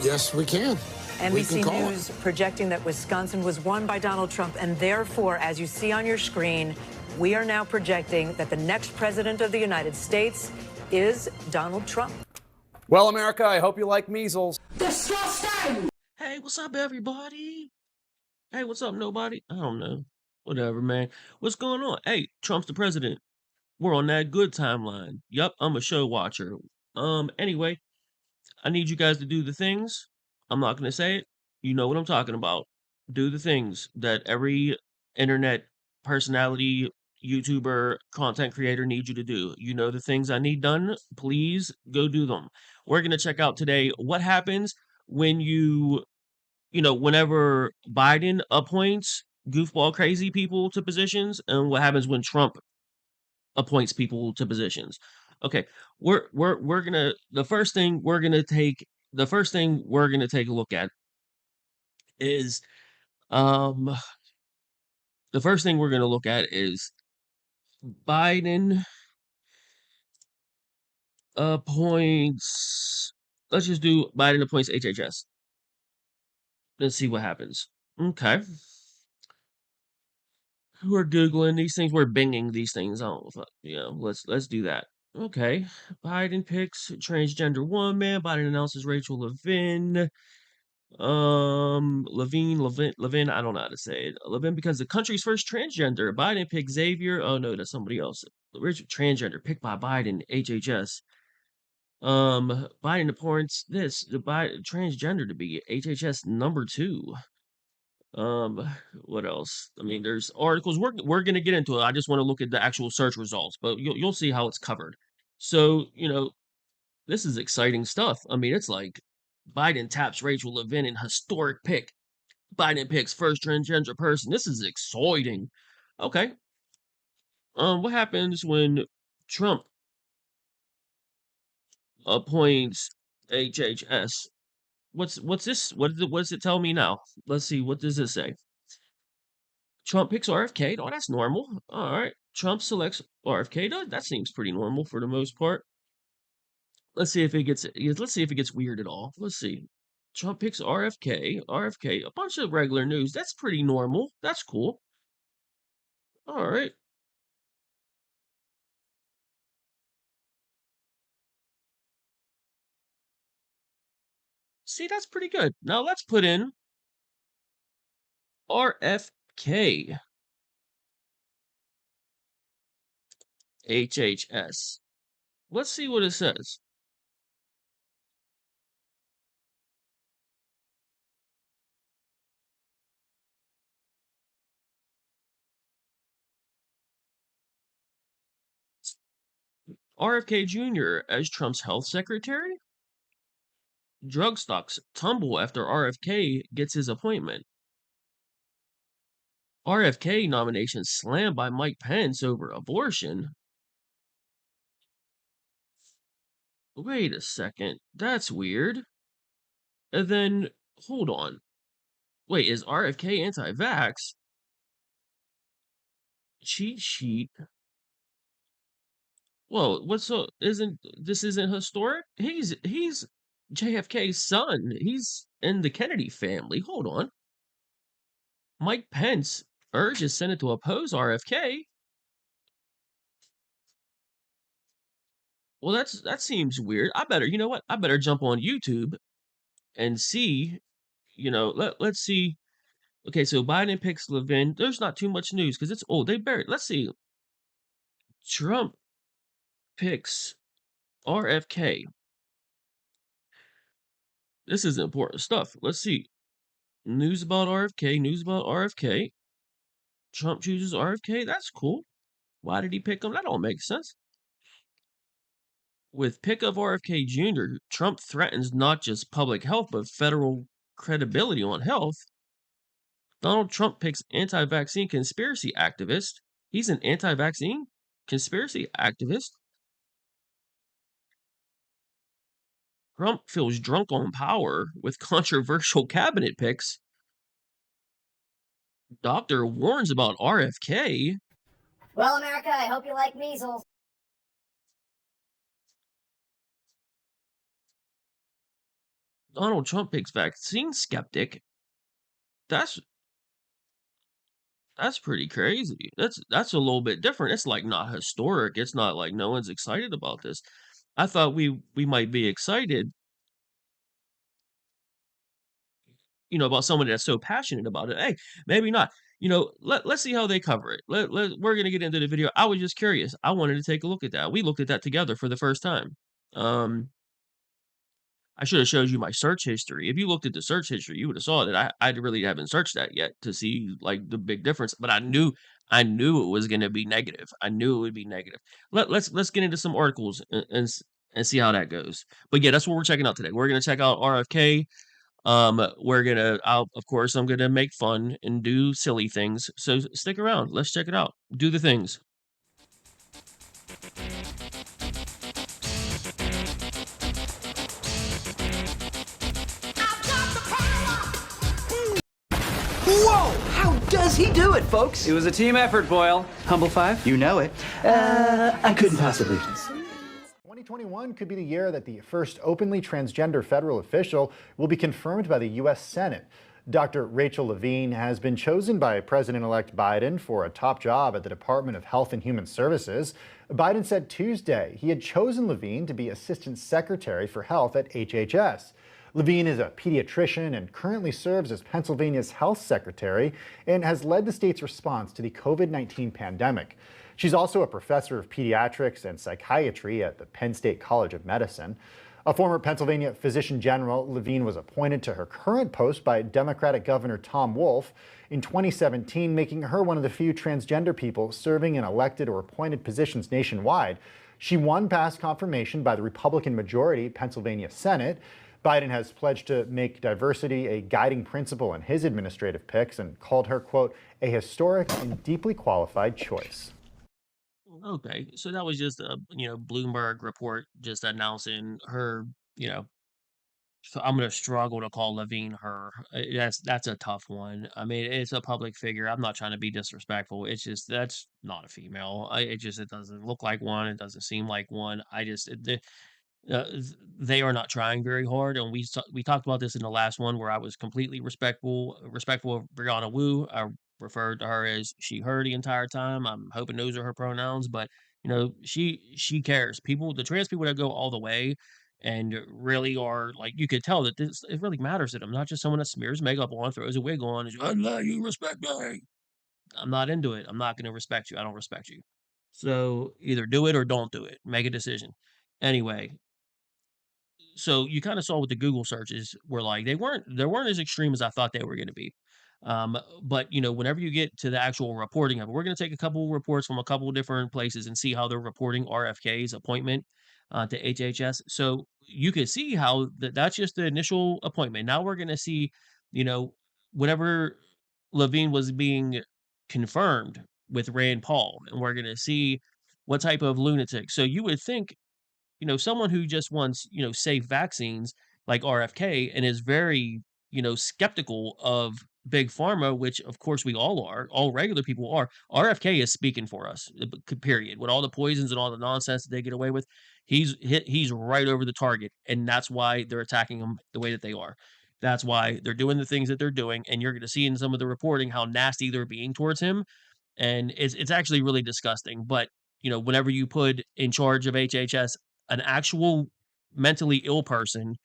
Yes, we can. NBC News projecting that Wisconsin was won by Donald Trump, and therefore, as you see on your screen, we are now projecting that the next president of the United States is Donald Trump. Well, America, I hope you like measles. Disgusting! Hey, what's up, everybody? Hey, what's up, nobody? I don't know. Whatever, man. What's going on? Hey, Trump's the president. We're on that good timeline. Yup, I'm a show watcher. Anyway, I need you guys to do the things. I'm not going to say it. You know what I'm talking about. Do the things that every internet personality, YouTuber, content creator needs you to do. You know the things I need done. Please go do them. We're going to check out today what happens when whenever Biden appoints goofball crazy people to positions and what happens when Trump appoints people to positions. Okay, we're gonna the first thing we're gonna take a look at is um the first thing we're gonna look at is Biden appoints. Let's just do Biden appoints HHS. Let's see what happens. Okay, we're googling these things. We're binging these things. Oh, let's do that. Okay, Biden picks transgender woman. Biden announces Rachel Levine. Levine, I don't know how to say it. Levine becomes the country's first transgender. Biden picks Xavier. Oh no, that's somebody else. Richard transgender picked by Biden, HHS. Biden appoints the Biden transgender to be HHS number 2. What else? I mean, there's articles. We're gonna get into it. I just want to look at the actual search results, but you'll see how it's covered. So, this is exciting stuff. I mean, it's like Biden taps Rachel Levine in historic pick. Biden picks first transgender person. This is exciting. Okay. What happens when Trump appoints HHS? What's this? What does it tell me now? Let's see. What does this say? Trump picks RFK. Oh, that's normal. All right. Trump selects RFK. That seems pretty normal for the most part. Let's see if it gets weird at all. Let's see. Trump picks RFK. RFK. A bunch of regular news. That's pretty normal. That's cool. All right. See, that's pretty good. Now let's put in RFK. HHS. Let's see what it says. RFK Jr. as Trump's health secretary? Drug stocks tumble after RFK gets his appointment. RFK nomination slammed by Mike Pence over abortion. Wait a second. That's weird. And then, hold on. Wait, is RFK anti-vax? Cheat sheet? Whoa, isn't historic? He's JFK's son. He's in the Kennedy family. Hold on. Mike Pence urges Senate to oppose RFK. Well, that seems weird. You know what? I better jump on YouTube and see, let's see. Okay, so Biden picks Levin. There's not too much news because it's old. They buried. Let's see. Trump picks RFK. This is important stuff. Let's see. News about RFK. News about RFK. Trump chooses RFK. That's cool. Why did he pick him? That don't make sense. With pick of RFK Jr., Trump threatens not just public health, but federal credibility on health. Donald Trump picks anti-vaccine conspiracy activist. He's an anti-vaccine conspiracy activist. Trump feels drunk on power with controversial cabinet picks. Doctor warns about RFK. Well, America, I hope you like measles. Donald Trump picks vaccine skeptic. That's that's pretty crazy. That's a little bit different. It's like not historic. It's not like no one's excited about this. I thought we might be excited, about someone that's so passionate about it. Hey, maybe not. Let's see how they cover it. We're gonna get into the video. I was just curious. I wanted to take a look at that. We looked at that together for the first time. Um, I should have showed you my search history. If you looked at the search history, you would have saw that I really haven't searched that yet to see like the big difference. But I knew it was gonna be negative. I knew it would be negative. Let's get into some articles and see how that goes. But yeah, that's what we're checking out today. We're gonna check out RFK. Of course, I'm gonna make fun and do silly things. So stick around. Let's check it out. Do the things. Whoa! How does he do it, folks? It was a team effort, Boyle. Humble five? You know it. I couldn't possibly. 2021 could be the year that the first openly transgender federal official will be confirmed by the U.S. Senate. Dr. Rachel Levine has been chosen by President-elect Biden for a top job at the Department of Health and Human Services. Biden said Tuesday he had chosen Levine to be Assistant Secretary for Health at HHS. Levine is a pediatrician and currently serves as Pennsylvania's health secretary and has led the state's response to the COVID-19 pandemic. She's also a professor of pediatrics and psychiatry at the Penn State College of Medicine. A former Pennsylvania physician general, Levine was appointed to her current post by Democratic Governor Tom Wolf in 2017, making her one of the few transgender people serving in elected or appointed positions nationwide. She won past confirmation by the Republican majority Pennsylvania Senate. Biden has pledged to make diversity a guiding principle in his administrative picks and called her, quote, a historic and deeply qualified choice. Okay, so that was just a Bloomberg report just announcing her. So I'm gonna struggle to call Levine her. That's a tough one. I mean, it's a public figure. I'm not trying to be disrespectful. It's just that's not a female. It doesn't look like one. It doesn't seem like one. They are not trying very hard, and we talked about this in the last one where I was completely respectful of Brianna Wu. I referred to her as she, her the entire time. I'm hoping those are her pronouns, but she cares. The trans people that go all the way and really are like, you could tell that this it really matters to them, not just someone that smears makeup on, throws a wig on, is I let you respect me. I'm not into it. I'm not going to respect you. I don't respect you. So either do it or don't do it. Make a decision. Anyway, so you kind of saw what the Google searches were like. They weren't as extreme as I thought they were going to be. But whenever you get to the actual reporting of it, we're going to take a couple reports from a couple of different places and see how they're reporting RFK's appointment to HHS. So you can see how that's just the initial appointment. Now we're going to see, you know, whenever Levine was being confirmed with Rand Paul, and we're going to see what type of lunatic. So you would think someone who just wants, safe vaccines like RFK and is very, skeptical of big pharma, which of course we all are, all regular people are. RFK is speaking for us, period. With all the poisons and all the nonsense that they get away with, he's right over the target, and that's why they're attacking him the way that they are. That's why they're doing the things that they're doing, and you're going to see in some of the reporting how nasty they're being towards him, and it's actually really disgusting. But whenever you put in charge of HHS an actual mentally ill person,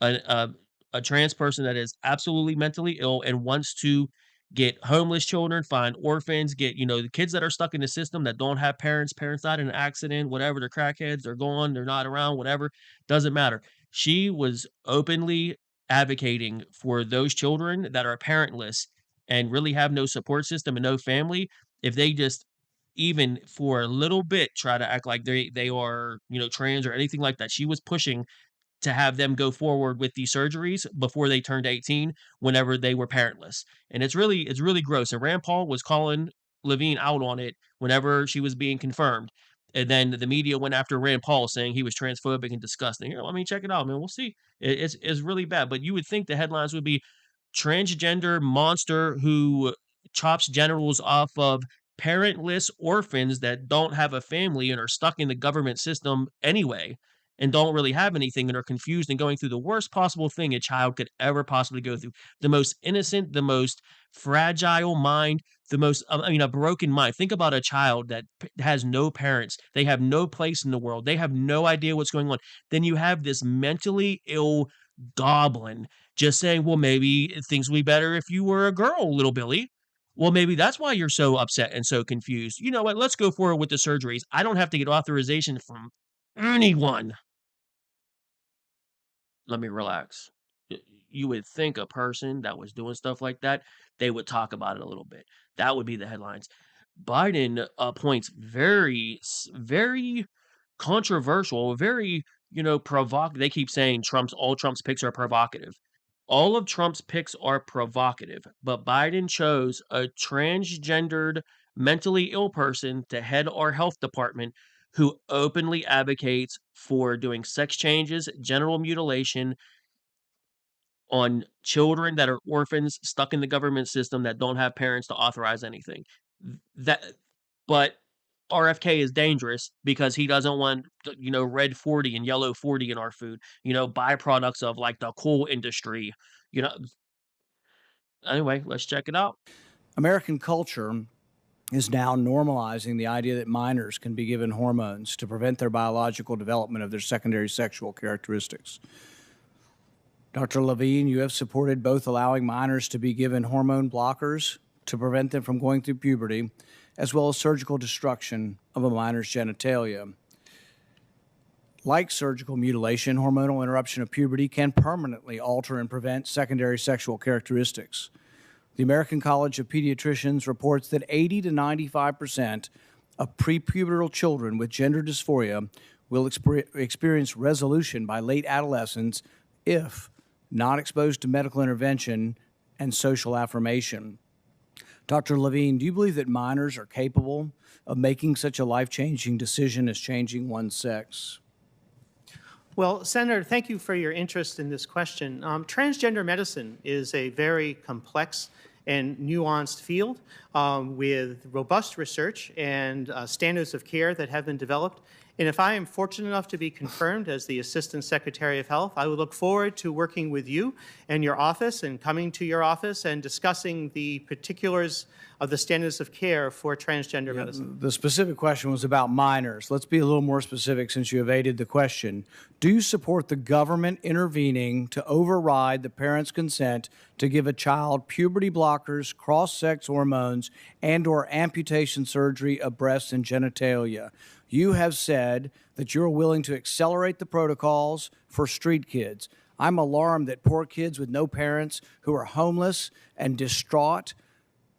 a, a a trans person that is absolutely mentally ill and wants to get homeless children, find orphans, get the kids that are stuck in the system that don't have parents died in an accident, whatever, they're crackheads, they're gone, they're not around, whatever, doesn't matter. She was openly advocating for those children that are parentless and really have no support system and no family. If they just even for a little bit try to act like they are trans or anything like that, she was pushing to have them go forward with these surgeries before they turned 18 whenever they were parentless. And it's really gross. And Rand Paul was calling Levine out on it whenever she was being confirmed. And then the media went after Rand Paul saying he was transphobic and disgusting. I mean, check it out, man. We'll see. It's really bad. But you would think the headlines would be transgender monster who chops genitals off of parentless orphans that don't have a family and are stuck in the government system anyway. and don't really have anything and are confused and going through the worst possible thing a child could ever possibly go through. The most innocent, the most fragile mind, the most, a broken mind. Think about a child that has no parents. They have no place in the world. They have no idea what's going on. Then you have this mentally ill goblin just saying, well, maybe things would be better if you were a girl, little Billy. Well, maybe that's why you're so upset and so confused. You know what? Let's go forward with the surgeries. I don't have to get authorization from anyone. Let me relax. You would think a person that was doing stuff like that, they would talk about it a little bit. That would be the headlines. Biden points very controversial, very, provocative. They keep saying all Trump's picks are provocative. All of Trump's picks are provocative, but Biden chose a transgendered, mentally ill person to head our health department who openly advocates for doing sex changes, genital mutilation on children that are orphans stuck in the government system that don't have parents to authorize anything. That but RFK is dangerous because he doesn't want, red 40 and yellow 40 in our food, byproducts of like the coal industry, you know. Anyway, let's check it out. American culture is now normalizing the idea that minors can be given hormones to prevent their biological development of their secondary sexual characteristics. Dr. Levine, you have supported both allowing minors to be given hormone blockers to prevent them from going through puberty, as well as surgical destruction of a minor's genitalia. Like surgical mutilation, hormonal interruption of puberty can permanently alter and prevent secondary sexual characteristics. The American College of Pediatricians reports that 80 to 95% of prepubertal children with gender dysphoria will experience resolution by late adolescence if not exposed to medical intervention and social affirmation. Dr. Levine, do you believe that minors are capable of making such a life-changing decision as changing one's sex? Well, Senator, thank you for your interest in this question. Transgender medicine is a very complex and nuanced field with robust research and standards of care that have been developed. And if I am fortunate enough to be confirmed as the Assistant Secretary of Health, I would look forward to working with you and your office and coming to your office and discussing the particulars of the standards of care for transgender medicine. The specific question was about minors. Let's be a little more specific since you evaded the question. Do you support the government intervening to override the parent's consent to give a child puberty blockers, cross-sex hormones, and/or amputation surgery of breasts and genitalia? You have said that you're willing to accelerate the protocols for street kids. I'm alarmed that poor kids with no parents who are homeless and distraught,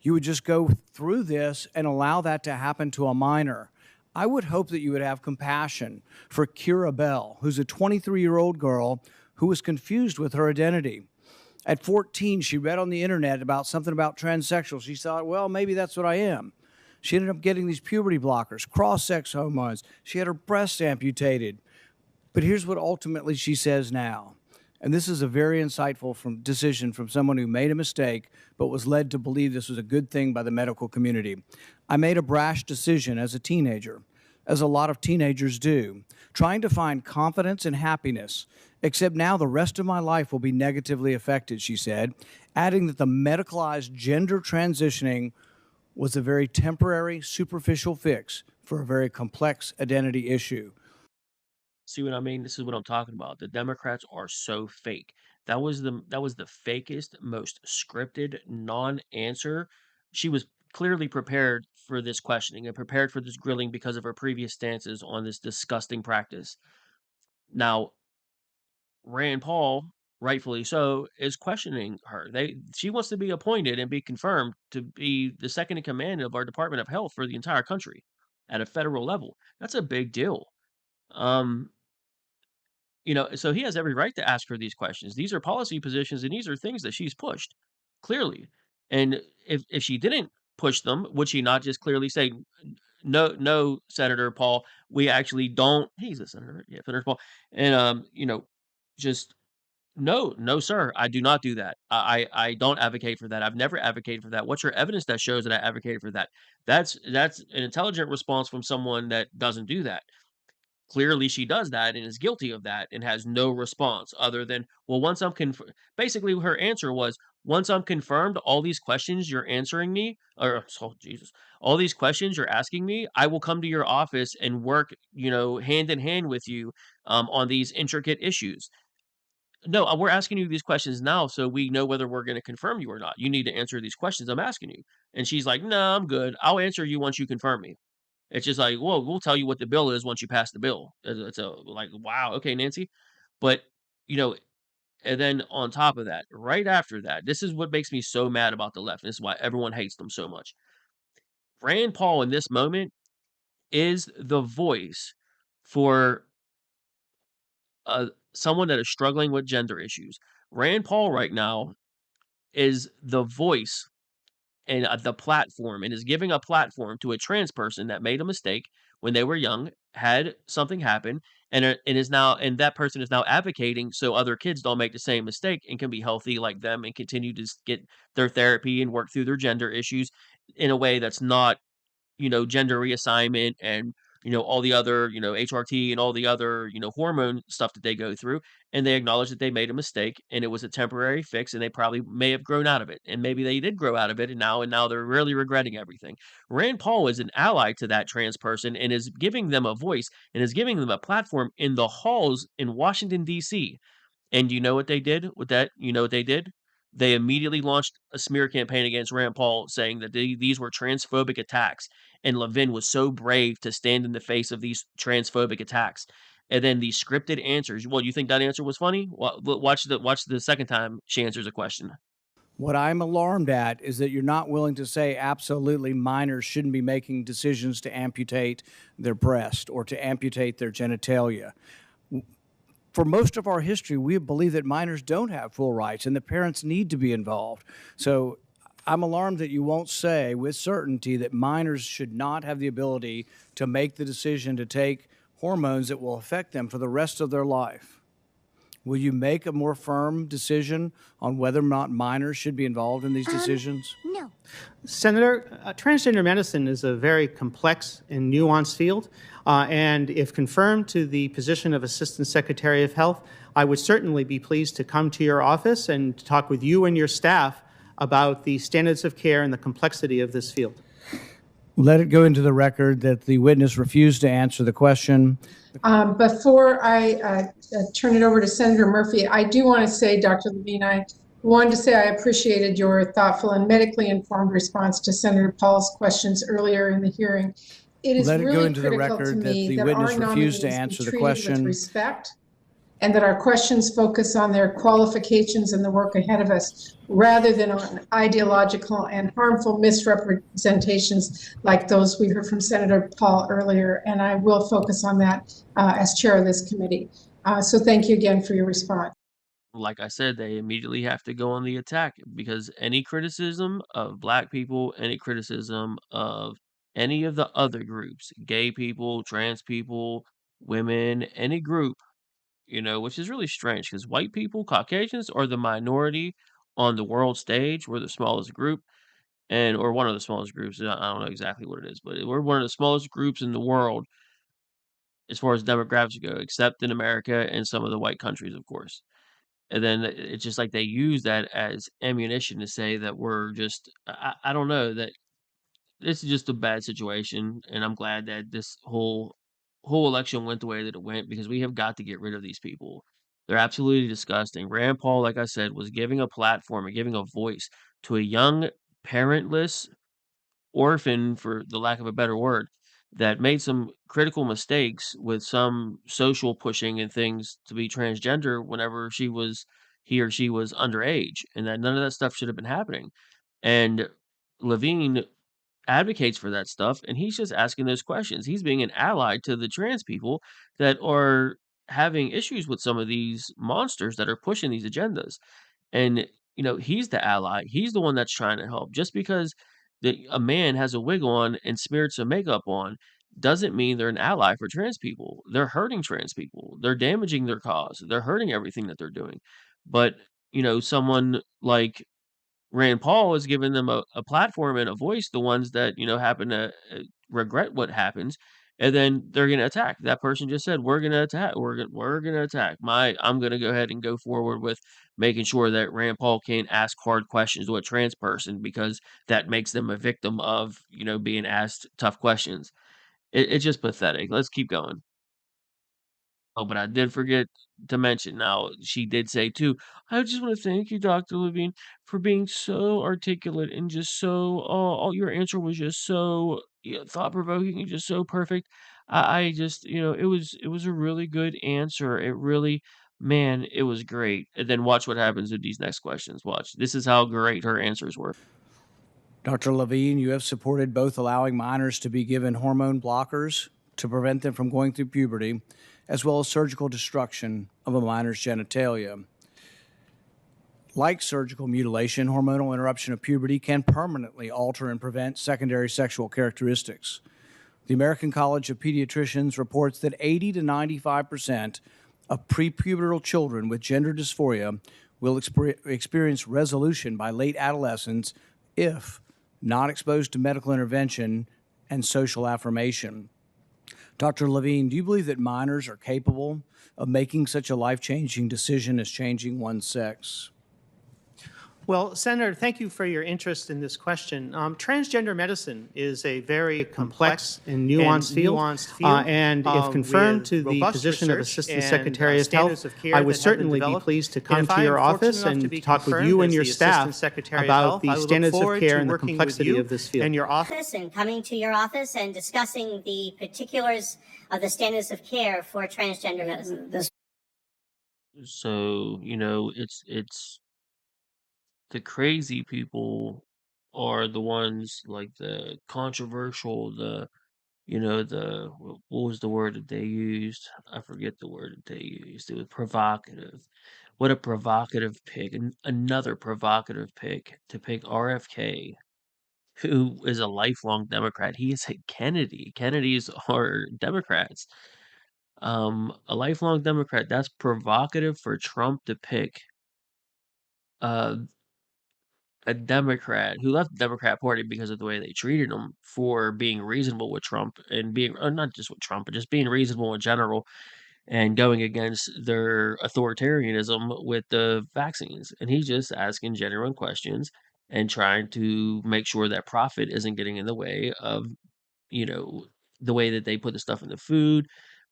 you would just go through this and allow that to happen to a minor. I would hope that you would have compassion for Kira Bell, who's a 23-year-old girl who was confused with her identity. At 14, she read on the internet about something about transsexual. She thought, well, maybe that's what I am. She ended up getting these puberty blockers, cross-sex hormones. She had her breasts amputated. But here's what ultimately she says now. And this is a very insightful decision from someone who made a mistake but was led to believe this was a good thing by the medical community. I made a brash decision as a teenager, as a lot of teenagers do, trying to find confidence and happiness, except now the rest of my life will be negatively affected, she said, adding that the medicalized gender transitioning was a very temporary, superficial fix for a very complex identity issue. See what I mean? This is what I'm talking about. The Democrats are so fake. That was the fakest, most scripted non-answer. She was clearly prepared for this questioning and prepared for this grilling because of her previous stances on this disgusting practice. Now, Rand Paul, rightfully so, is questioning her. She wants to be appointed and be confirmed to be the second in command of our Department of Health for the entire country at a federal level. That's a big deal. So he has every right to ask her these questions. These are policy positions and these are things that she's pushed clearly. And if she didn't push them, would she not just clearly say, no, Senator Paul, we actually don't. He's a senator. Yeah, Senator Paul. And, just no, sir, I do not do that. I don't advocate for that. I've never advocated for that. What's your evidence that shows that I advocated for that? That's an intelligent response from someone that doesn't do that. clearly she does that and is guilty of that and has no response other than, well, once I'm basically her answer was, once I'm confirmed, all these questions you're answering me, or oh Jesus, all these questions you're asking me, I will come to your office and work, hand in hand with you on these intricate issues. No, we're asking you these questions now so we know whether we're going to confirm you or not. You need to answer these questions I'm asking you. And she's like, no, I'm good. I'll answer you once you confirm me. It's just like, well, we'll tell you what the bill is once you pass the bill. It's a like, wow, okay, Nancy. But, you know, and then on top of that, right after that, this is what makes me so mad about the left. This is why everyone hates them so much. Rand Paul in this moment is the voice for someone that is struggling with gender issues. Rand Paul right now is the voice and the platform, and is giving a platform to a trans person that made a mistake when they were young, had something happen, and is now, and that person is now advocating so other kids don't make the same mistake and can be healthy like them and continue to get their therapy and work through their gender issues in a way that's not, gender reassignment and, all the other, HRT and all the other, hormone stuff that they go through. And they acknowledge that they made a mistake and it was a temporary fix and they probably may have grown out of it. And maybe they did grow out of it and now they're really regretting everything. Rand Paul is an ally to that trans person and is giving them a voice and is giving them a platform in the halls in Washington, D.C. And you know what they did with that? You know what they did? They immediately launched a smear campaign against Rand Paul, saying that these were transphobic attacks. And Levine was so brave to stand in the face of these transphobic attacks. And then the scripted answers. Well, you think that answer was funny? Watch the second time she answers a question. What I'm alarmed at is that you're not willing to say absolutely minors shouldn't be making decisions to amputate their breast or to amputate their genitalia. For most of our history, we believe that minors don't have full rights and the parents need to be involved. So I'm alarmed that you won't say with certainty that minors should not have the ability to make the decision to take hormones that will affect them for the rest of their life. Will you make a more firm decision on whether or not minors should be involved in these decisions? No. Senator, transgender medicine is a very complex and nuanced field, and if confirmed to the position of Assistant Secretary of Health, I would certainly be pleased to come to your office and talk with you and your staff about the standards of care and the complexity of this field. Let it go into the record that the witness refused to answer the question. Before I turn it over to Senator Murphy, I do want to say, Dr. Levine, I wanted to say I appreciated your thoughtful and medically informed response to Senator Paul's questions earlier in the hearing. It is Let it go really into the critical to record that me the that witness our refused to nominees answer be the treated question. with respect, and that our questions focus on their qualifications and the work ahead of us, rather than on ideological and harmful misrepresentations like those we heard from Senator Paul earlier. And I will focus on that as chair of this committee. So thank you again for your response. Like I said, they immediately have to go on the attack because any criticism of black people, any criticism of any of the other groups, gay people, trans people, women, any group, which is really strange because white people, Caucasians, are the minority on the world stage. We're the smallest group, or one of the smallest groups. I don't know exactly what it is, but we're one of the smallest groups in the world as far as demographics go, except in America and some of the white countries, of course. And then it's just like they use that as ammunition to say that we're just, I don't know, that this is just a bad situation. And I'm glad that this whole election went the way that it went because we have got to get rid of these people. They're absolutely disgusting. Rand Paul, like I said, was giving a platform and giving a voice to a young, parentless orphan, for the lack of a better word, that made some critical mistakes with some social pushing and things to be transgender whenever he or she was underage, and that none of that stuff should have been happening. And Levine advocates for that stuff, and he's just asking those questions. He's being an ally to the trans people that are having issues with some of these monsters that are pushing these agendas. And, he's the ally. He's the one that's trying to help. Just because a man has a wig on and smeared some makeup on doesn't mean they're an ally for trans people. They're hurting trans people. They're damaging their cause. They're hurting everything that they're doing. But, someone like Rand Paul is giving them a platform and a voice, the ones that, happen to regret what happens. and then they're gonna attack. That person just said, "We're gonna attack. We're gonna attack." I'm gonna go ahead and go forward with making sure that Rand Paul can't ask hard questions to a trans person because that makes them a victim of, being asked tough questions. It's just pathetic. Let's keep going. Oh, but I did forget to mention, now she did say too, "I just wanna thank you, Dr. Levine, for being so articulate and just so all your answer was just so, thought-provoking and just so perfect." I just, it was a really good answer. It really, man, it was great. And then watch what happens with these next questions. Watch. This is how great her answers were. Dr. Levine, you have supported both allowing minors to be given hormone blockers to prevent them from going through puberty, as well as surgical destruction of a minor's genitalia. Like surgical mutilation, hormonal interruption of puberty can permanently alter and prevent secondary sexual characteristics. The American College of Pediatricians reports that 80 to 95% of prepubertal children with gender dysphoria will experience resolution by late adolescence if not exposed to medical intervention and social affirmation. Dr. Levine, do you believe that minors are capable of making such a life-changing decision as changing one's sex? Well, Senator, thank you for your interest in this question. Transgender medicine is a very complex and nuanced field. And if confirmed to the position of Assistant Secretary of Health, I would certainly be pleased to come to your office and talk with you and your staff about the standards of care and the complexity of this field. And your office and coming to your office and discussing the particulars of the standards of care for transgender medicine. So, it's the crazy people are the ones like the controversial, what was the word that they used? I forget the word that they used. It was provocative. What a provocative pick. Another provocative pick to pick RFK, who is a lifelong Democrat. He is a Kennedy. Kennedys are Democrats. A lifelong Democrat. That's provocative for Trump to pick uh, a Democrat who left the Democrat Party because of the way they treated him for being reasonable with Trump and being, or not just with Trump, but just being reasonable in general and going against their authoritarianism with the vaccines. And he's just asking genuine questions and trying to make sure that profit isn't getting in the way of, you know, the way that they put the stuff in the food.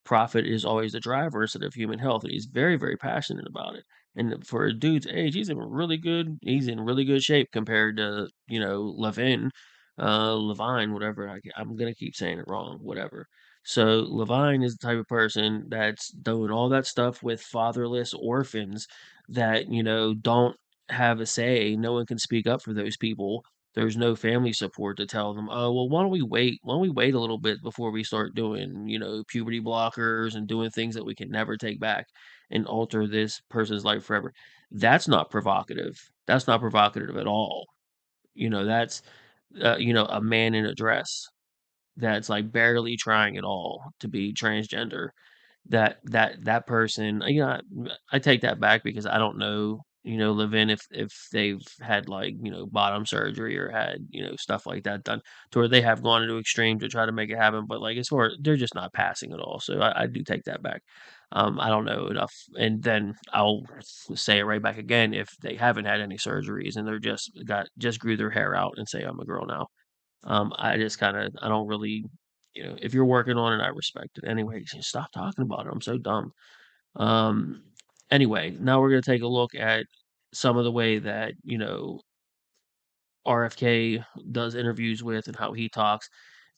Profit is always the driver instead of human health, and he's very, very passionate about it. And for a dude's age, he's in really good shape compared to, Levin, Levine, whatever. I'm gonna keep saying it wrong, whatever. So Levine is the type of person that's doing all that stuff with fatherless orphans that, don't have a say. No one can speak up for those people. There's no family support to tell them, "Oh, well, why don't we wait? Why don't we wait a little bit before we start doing, puberty blockers and doing things that we can never take back and alter this person's life forever?" That's not provocative. That's not provocative at all. That's, a man in a dress that's like barely trying at all to be transgender. That person, I take that back because I don't know, Levin, if they've had like, bottom surgery or had, stuff like that done to where they have gone into extreme to try to make it happen. But like as far they're just not passing at all. So I do take that back. I don't know enough. And then I'll say it right back again if they haven't had any surgeries and they're just grew their hair out and say I'm a girl now. I just I don't really, if you're working on it, I respect it. Anyway, just stop talking about it. I'm so dumb. Um, anyway, now we're gonna take a look at some of the way that, RFK does interviews with and how he talks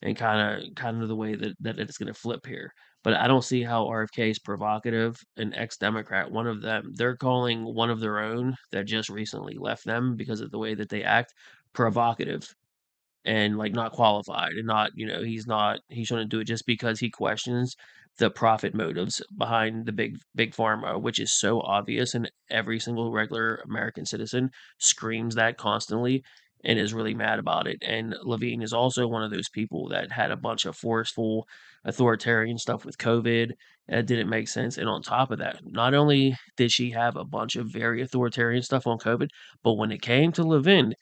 and kind of the way that it's gonna flip here. But I don't see how RFK is provocative, an ex-Democrat, one of them. They're calling one of their own that just recently left them because of the way that they act provocative and like not qualified and not, he shouldn't do it just because he questions the profit motives behind the big pharma, which is so obvious and every single regular American citizen screams that constantly and is really mad about it. And Levine is also one of those people that had a bunch of forceful authoritarian stuff with COVID that didn't make sense. And on top of that, not only did she have a bunch of very authoritarian stuff on COVID, but when it came to Levine,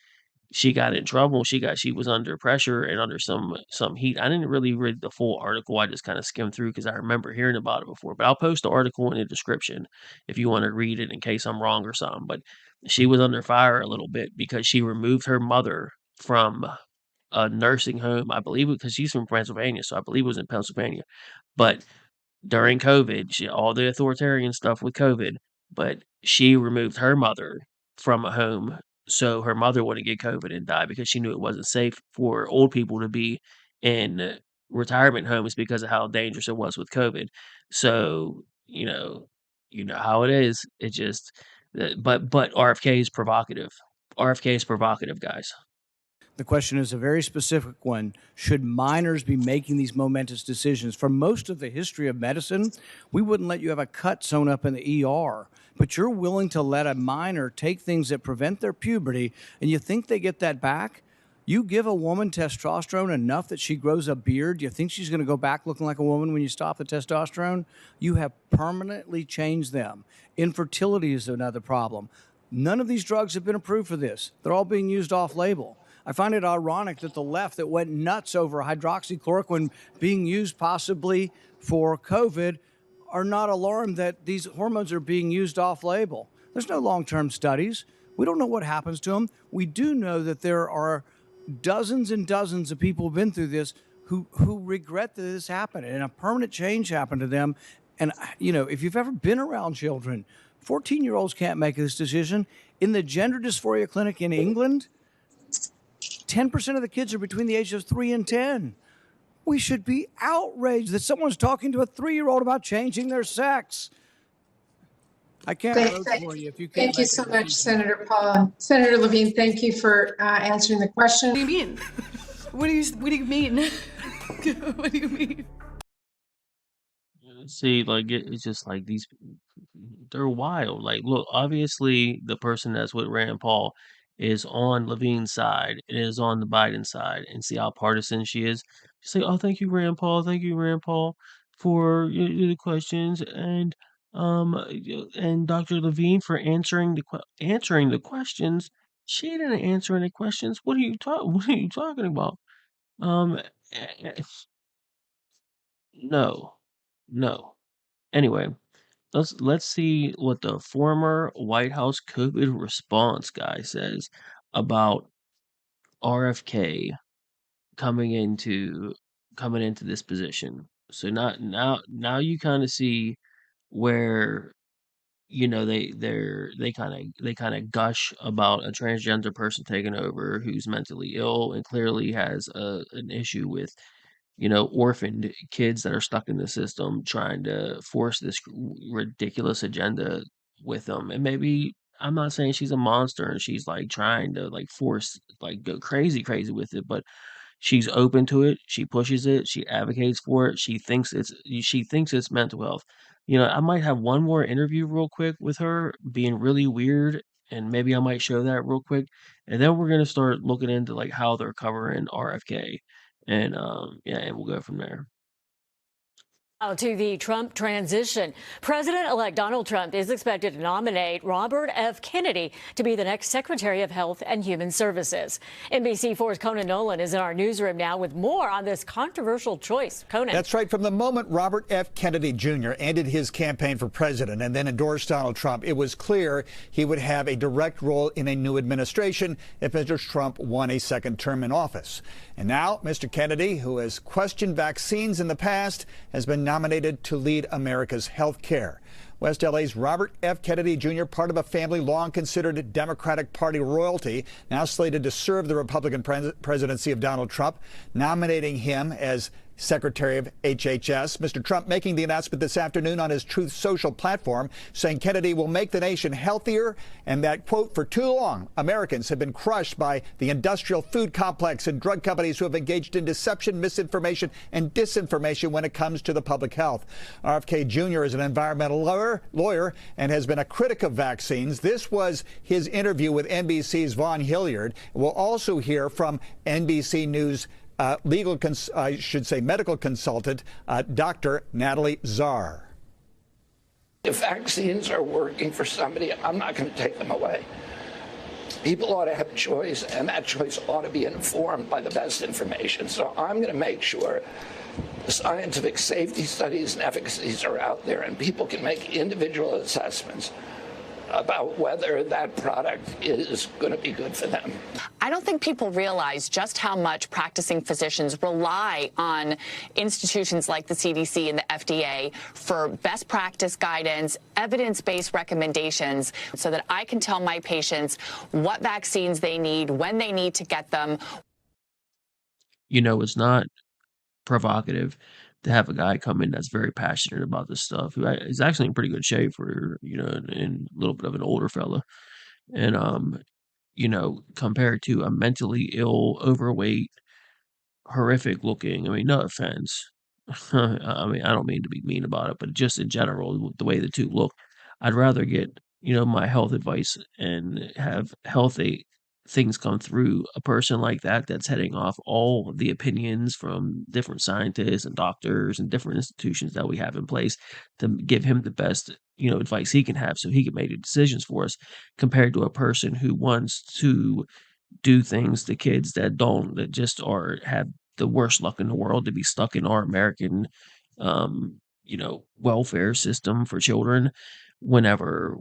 she got in trouble. She was under pressure and under some heat. I didn't really read the full article. I just kind of skimmed through because I remember hearing about it before. But I'll post the article in the description if you want to read it in case I'm wrong or something. But she was under fire a little bit because she removed her mother from a nursing home, I believe, because she's from Pennsylvania, so I believe it was in Pennsylvania. But during COVID, all the authoritarian stuff with COVID, but she removed her mother from a home so her mother wouldn't get COVID and die because she knew it wasn't safe for old people to be in retirement homes because of how dangerous it was with COVID. So, you know how it is. It just, but RFK is provocative. RFK is provocative, guys. The question is a very specific one. Should minors be making these momentous decisions? For most of the history of medicine, we wouldn't let you have a cut sewn up in the ER, but you're willing to let a minor take things that prevent their puberty, and you think they get that back? You give a woman testosterone enough that she grows a beard, you think she's going to go back looking like a woman when you stop the testosterone? You have permanently changed them. Infertility is another problem. None of these drugs have been approved for this. They're all being used off-label. I find it ironic that the left that went nuts over hydroxychloroquine being used possibly for COVID are not alarmed that these hormones are being used off-label. There's no long-term studies. We don't know what happens to them. We do know that there are dozens and dozens of people who've been through this who regret that this happened and a permanent change happened to them. And, if you've ever been around children, 14-year-olds can't make this decision. In the gender dysphoria clinic in England, 10% of the kids are between the ages of 3 and 10. We should be outraged that someone's talking to a 3-year-old about changing their sex. I can't vote for you if you can't. Thank you so much, Senator Paul. Senator Levine, thank you for answering the question. What do you mean? What do you mean? What do you mean? See, it's just like they're wild. Like, look, obviously the person that's with Rand Paul is on Levine's side and is on the Biden side, and see how partisan she is. Say, oh, thank you, Rand Paul. Thank you, Rand Paul, for the questions, and Dr. Levine for answering the questions. She didn't answer any questions. What are you talking about? No, no. Anyway, let's see what the former White House COVID response guy says about RFK coming into this position. So now you kind of see where they kind of gush about a transgender person taking over who's mentally ill and clearly has an issue with orphaned kids that are stuck in the system, trying to force this ridiculous agenda with them. And maybe I'm not saying she's a monster and she's trying to force go crazy with it, but she's open to it. She pushes it. She advocates for it. She thinks it's mental health. I might have one more interview real quick with her being really weird, and maybe I might show that real quick, and then we're gonna start looking into how they're covering RFK, and and we'll go from there. To the Trump transition. President-elect Donald Trump is expected to nominate Robert F. Kennedy to be the next Secretary of Health and Human Services. NBC4's Conan Nolan is in our newsroom now with more on this controversial choice. Conan. That's right. From the moment Robert F. Kennedy Jr. ended his campaign for president and then endorsed Donald Trump, it was clear he would have a direct role in a new administration if Mr. Trump won a second term in office. And now Mr. Kennedy, who has questioned vaccines in the past, has been nominated to lead America's health care. West LA's Robert F. Kennedy Jr., part of a family long considered Democratic Party royalty, now slated to serve the Republican presidency of Donald Trump, nominating him as Secretary of HHS. Mr. Trump making the announcement this afternoon on his Truth Social platform, saying Kennedy will make the nation healthier and that, quote, for too long, Americans have been crushed by the industrial food complex and drug companies who have engaged in deception, misinformation, and disinformation when it comes to the public health. RFK Jr. is an environmental lawyer and has been a critic of vaccines. This was his interview with NBC's Vaughn Hilliard. We'll also hear from NBC News medical consultant, Dr. Natalie Czar. If vaccines are working for somebody, I'm not going to take them away. People ought to have a choice, and that choice ought to be informed by the best information. So I'm going to make sure the scientific safety studies and efficacies are out there, and people can make individual assessments about whether that product is going to be good for them. I don't think people realize just how much practicing physicians rely on institutions like the CDC and the FDA for best practice guidance, evidence-based recommendations, so that I can tell my patients what vaccines they need, when they need to get them. You know, it's not provocative to have a guy come in that's very passionate about this stuff, who is actually in pretty good shape for, you know, and a little bit of an older fella. And, you know, compared to a mentally ill, overweight, horrific looking, I mean, no offense. I mean, I don't mean to be mean about it, but just in general, the way the two look, I'd rather get, you know, my health advice and have healthy things come through a person like that that's heading off all the opinions from different scientists and doctors and different institutions that we have in place to give him the best, you know, advice he can have so he can make the decisions for us, compared to a person who wants to do things to kids that don't, that just are, have the worst luck in the world to be stuck in our American, you know, welfare system for children whenever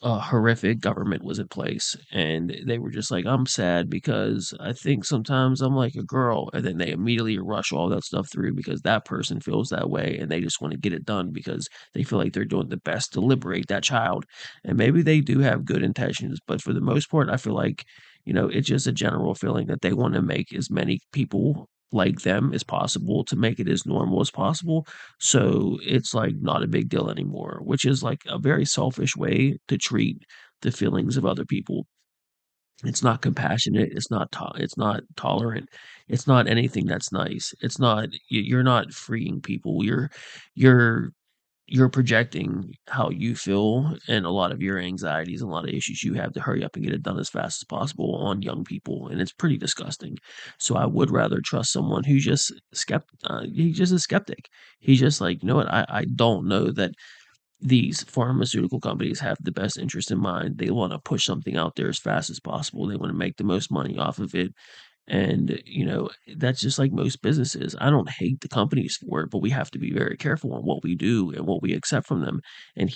a horrific government was in place. And they were just like, I'm sad because I think sometimes I'm like a girl. And then they immediately rush all that stuff through because that person feels that way and they just want to get it done because they feel like they're doing the best to liberate that child. And maybe they do have good intentions, but for the most part, I feel like, you know, it's just a general feeling that they want to make as many people like them as possible to make it as normal as possible. So it's like not a big deal anymore, which is like a very selfish way to treat the feelings of other people. It's not compassionate. It's not tolerant. It's not anything that's nice. It's not. You're not freeing people. You're you're projecting how you feel and a lot of your anxieties and a lot of issues you have to hurry up and get it done as fast as possible on young people, and it's pretty disgusting. So I would rather trust someone who's just he's just a skeptic. He's just like, you know what, I don't know that these pharmaceutical companies have the best interest in mind. They want to push something out there as fast as possible. They want to make the most money off of it. And, you know, that's just like most businesses. I don't hate the companies for it, but we have to be very careful on what we do and what we accept from them. And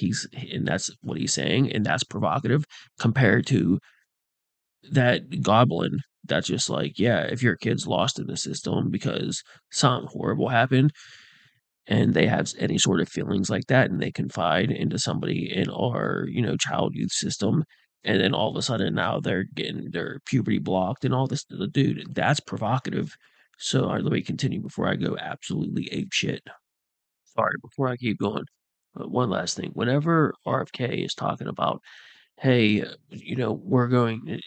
that's what he's saying. And that's provocative compared to that goblin that's just like, yeah, if your kid's lost in the system because something horrible happened, and they have any sort of feelings like that and they confide into somebody in our, you know, child youth system, and then all of a sudden now they're getting their puberty blocked and all this, dude, that's provocative. So let me continue before I go absolutely ape shit. Sorry, before I keep going, one last thing. Whenever RFK is talking about, hey, you know, we're going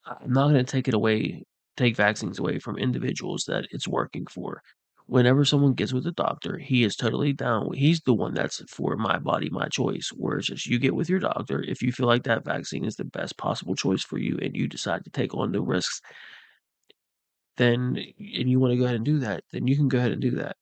I'm not going to take vaccines away from individuals that it's working for. Whenever someone gets with a doctor, he is totally down. He's the one that's for my body, my choice. Whereas just you get with your doctor, if you feel like that vaccine is the best possible choice for you and you decide to take on the risks, then, and you want to go ahead and do that, then you can go ahead and do that.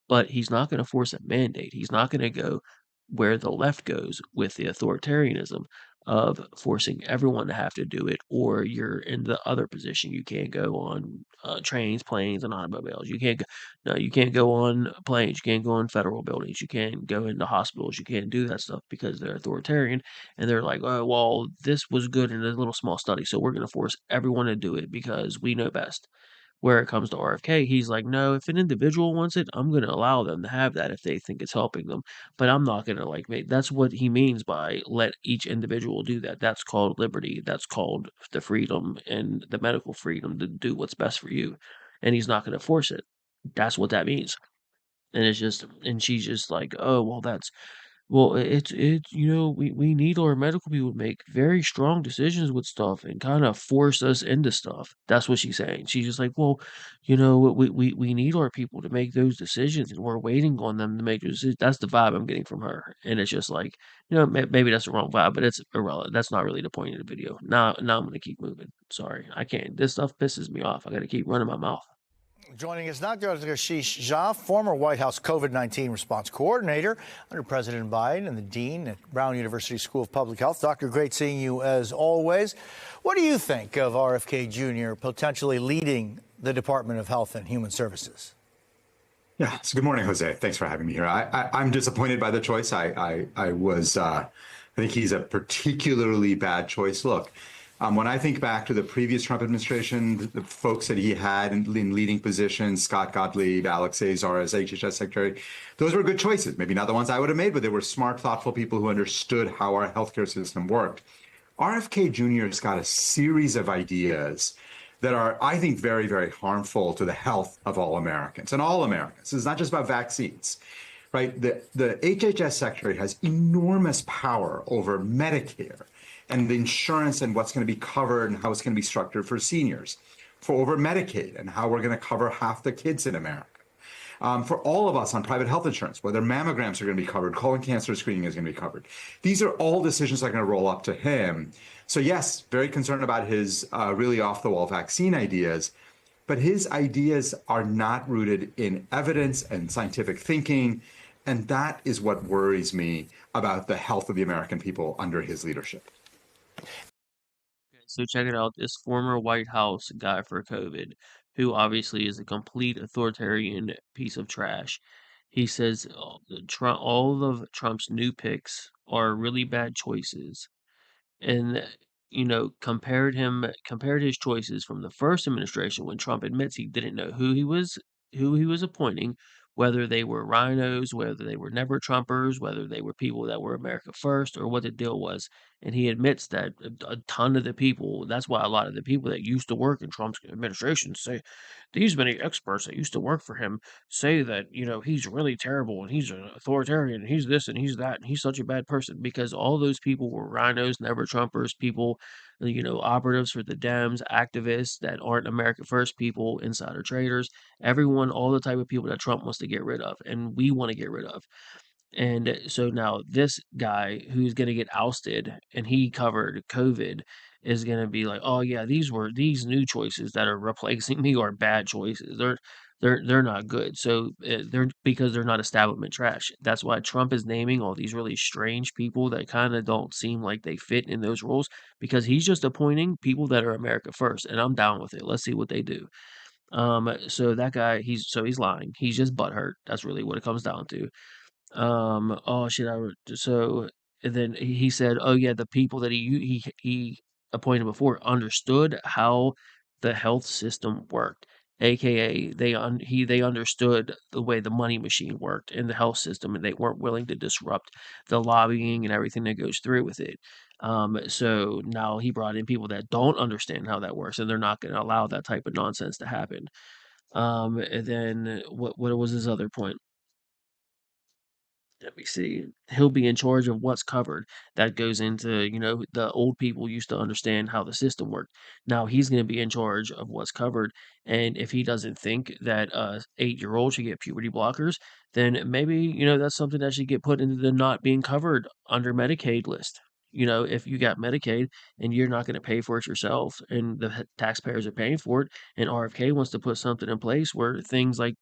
But he's not going to force a mandate. He's not going to go where the left goes with the authoritarianism of forcing everyone to have to do it, or you're in the other position. You can't go on trains, planes, and automobiles. You can't go, no, you can't go on planes. You can't go on federal buildings. You can't go into hospitals. You can't do that stuff because they're authoritarian and they're like, oh, well, this was good in a little small study, so we're going to force everyone to do it because we know best. Where it comes to RFK, he's like, no, if an individual wants it, I'm going to allow them to have that if they think it's helping them. But I'm not going to like make, that's what he means by let each individual do that. That's called liberty. That's called the freedom and the medical freedom to do what's best for you. And he's not going to force it. That's what that means. And it's just, and she's just like, oh, well, it's you know, we need our medical people to make very strong decisions with stuff and kind of force us into stuff. That's what she's saying. She's just like, well, you know, we need our people to make those decisions, and we're waiting on them to make those decisions. That's the vibe I'm getting from her, and it's just like, you know, maybe that's the wrong vibe, but it's irrelevant. That's not really the point of the video. Now I'm gonna keep moving. Sorry, I can't. This stuff pisses me off. I got to keep running my mouth. Joining us now, Dr. Ashish Jha, former White House COVID-19 response coordinator under President Biden and the dean at Brown University School of Public Health. Doctor, great seeing you as always. What do you think of RFK Jr. potentially leading the Department of Health and Human Services? Yeah, so good morning, Jose. Thanks for having me here. I'm disappointed by the choice. I think he's a particularly bad choice. Look, when I think back to the previous Trump administration, the folks that he had in leading positions, Scott Gottlieb, Alex Azar as HHS secretary, those were good choices. Maybe not the ones I would have made, but they were smart, thoughtful people who understood how our healthcare system worked. RFK Jr. has got a series of ideas that are, I think, very, very harmful to the health of all Americans and all Americans. It's not just about vaccines, right? The HHS secretary has enormous power over Medicare and the insurance and what's going to be covered and how it's going to be structured for seniors, for over Medicaid and how we're going to cover half the kids in America. For all of us on private health insurance, whether mammograms are going to be covered, colon cancer screening is going to be covered. These are all decisions that are going to roll up to him. So yes, very concerned about his really off-the-wall vaccine ideas, but his ideas are not rooted in evidence and scientific thinking, and that is what worries me about the health of the American people under his leadership. So check it out. This former White House guy for COVID, who obviously is a complete authoritarian piece of trash. He says all of Trump's new picks are really bad choices. And compared his choices from the first administration when Trump admits he didn't know who he was appointing, whether they were rhinos, whether they were never Trumpers, whether they were people that were America first, or what the deal was. And he admits that a ton of the people, that's why a lot of the people that used to work in Trump's administration say, these many experts that used to work for him say that, he's really terrible and he's an authoritarian and he's this and he's that and he's such a bad person, because all those people were rhinos, never Trumpers, people, operatives for the Dems, activists that aren't America First people, insider traders, everyone, all the type of people that Trump wants to get rid of and we want to get rid of. And so now this guy who's going to get ousted and he covered COVID is going to be like, oh yeah, these new choices that are replacing me are bad choices. They're not good. So they're because they're not establishment trash. That's why Trump is naming all these really strange people that kind of don't seem like they fit in those roles, because he's just appointing people that are America first, and I'm down with it. Let's see what they do. So that guy, he's lying. He's just butthurt. That's really what it comes down to. Oh shit, so and then he said, oh yeah, the people that he appointed before understood how the health system worked, aka they understood the way the money machine worked in the health system, and they weren't willing to disrupt the lobbying and everything that goes through with it. So now he brought in people that don't understand how that works, and they're not going to allow that type of nonsense to happen. And then what was his other point? Let me see. He'll be in charge of what's covered. That goes into, the old people used to understand how the system worked. Now he's going to be in charge of what's covered. And if he doesn't think that 8-year-old should get puberty blockers, then maybe, that's something that should get put into the not being covered under Medicaid list. If you got Medicaid and you're not going to pay for it yourself and the taxpayers are paying for it, and RFK wants to put something in place where things like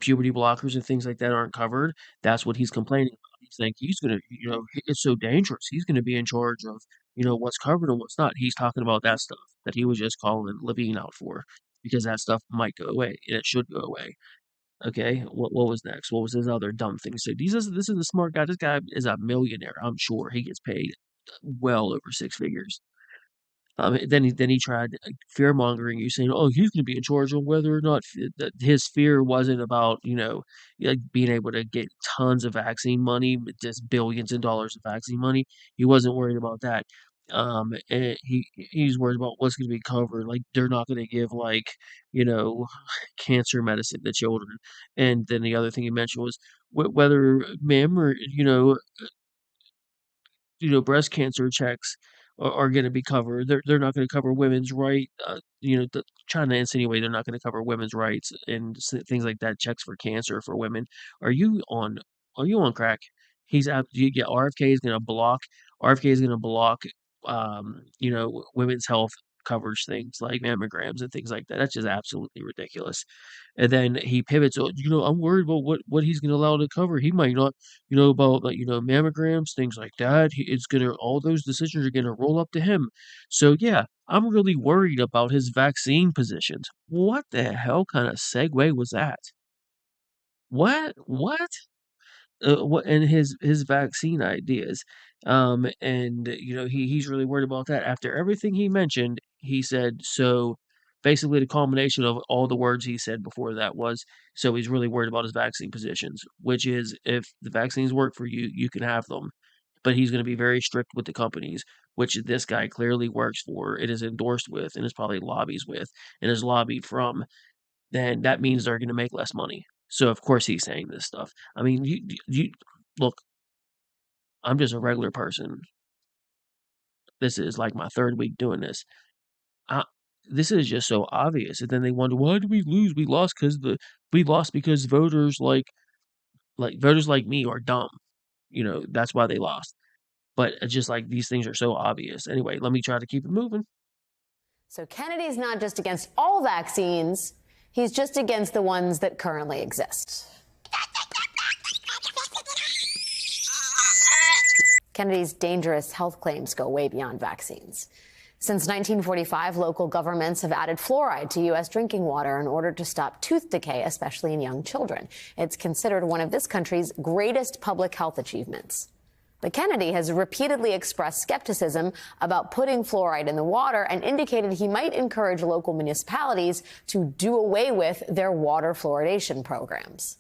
puberty blockers and things like that aren't covered, that's what he's complaining about. He's saying he's gonna, it's so dangerous. He's gonna be in charge of, what's covered and what's not. He's talking about that stuff that he was just calling Levine out for, because that stuff might go away and it should go away. Okay, what was next? What was his other dumb thing? So this is a smart guy. This guy is a millionaire. I'm sure he gets paid well over six figures. Then he tried fear mongering you, saying, "Oh, he's going to be in charge of whether or not that his fear wasn't about like being able to get tons of vaccine money, just billions of dollars of vaccine money. He wasn't worried about that. And he's worried about what's going to be covered. Like they're not going to give you know cancer medicine to children. And then the other thing he mentioned was whether ma'am or breast cancer checks are going to be covered. They're not going to cover women's right. Trying to insinuate they're not going to cover women's rights and things like that. Checks for cancer for women. Are you on? Are you on crack? He's out. Yeah, RFK is going to block. RFK is going to block. Women's health covers things like mammograms and things like that. That's just absolutely ridiculous. And then he pivots, "Oh, I'm worried about what he's gonna allow to cover. He might not, about, like, mammograms, things like that. It's gonna all those decisions are gonna roll up to him. So, yeah, I'm really worried about his vaccine positions." What the hell kinda segue was that? What? What? What and his vaccine ideas, and he's really worried about that. After everything he mentioned, he said so. Basically, the culmination of all the words he said before that was so he's really worried about his vaccine positions, which is if the vaccines work for you, you can have them. But he's going to be very strict with the companies, which this guy clearly works for, it is endorsed with, and is probably lobbies with, and is lobbied from. Then that means they're gonna make less money. So, of course, he's saying this stuff. I mean, you look, I'm just a regular person. This is, like, my 3rd week doing this. Uh, this is just so obvious, and then they wonder, "Why did we lose?" We lost because voters like me are dumb." That's why they lost. But it's just, like, these things are so obvious. Anyway, let me try to keep it moving. So Kennedy's not just against all vaccines, he's just against the ones that currently exist. Kennedy's dangerous health claims go way beyond vaccines. Since 1945, local governments have added fluoride to U.S. drinking water in order to stop tooth decay, especially in young children. It's considered one of this country's greatest public health achievements. But Kennedy has repeatedly expressed skepticism about putting fluoride in the water and indicated he might encourage local municipalities to do away with their water fluoridation programs.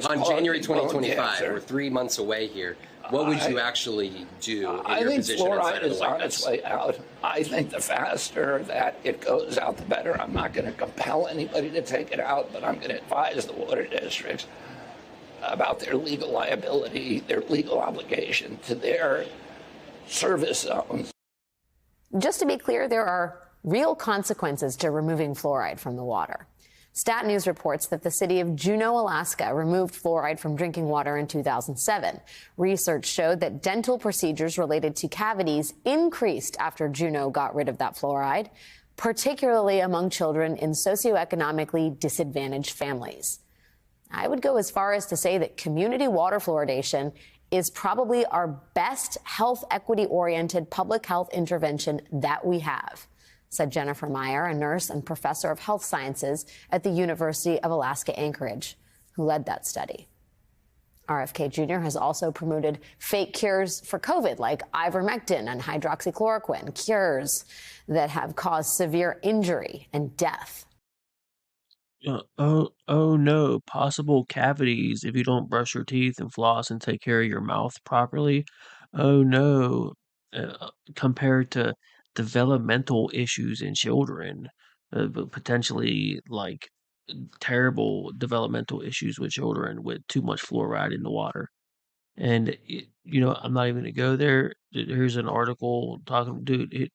On January 2025, we're 3 months away here. What would you actually do in your position inside of the White House? I think fluoride is on its way out. I think the faster that it goes out, the better. I'm not going to compel anybody to take it out, but I'm going to advise the water districts about their legal liability, their legal obligation to their service zones. Just to be clear, there are real consequences to removing fluoride from the water. Stat News reports that the city of Juneau, Alaska, removed fluoride from drinking water in 2007. Research showed that dental procedures related to cavities increased after Juneau got rid of that fluoride, particularly among children in socioeconomically disadvantaged families. I would go as far as to say that community water fluoridation is probably our best health equity-oriented public health intervention that we have, said Jennifer Meyer, a nurse and professor of health sciences at the University of Alaska Anchorage, who led that study. RFK Jr. has also promoted fake cures for COVID, like ivermectin and hydroxychloroquine, cures that have caused severe injury and death. Oh no, possible cavities if you don't brush your teeth and floss and take care of your mouth properly. Oh no, compared to developmental issues in children, but potentially like terrible developmental issues with children with too much fluoride in the water. And I'm not even gonna go there. Here's an article talking, dude.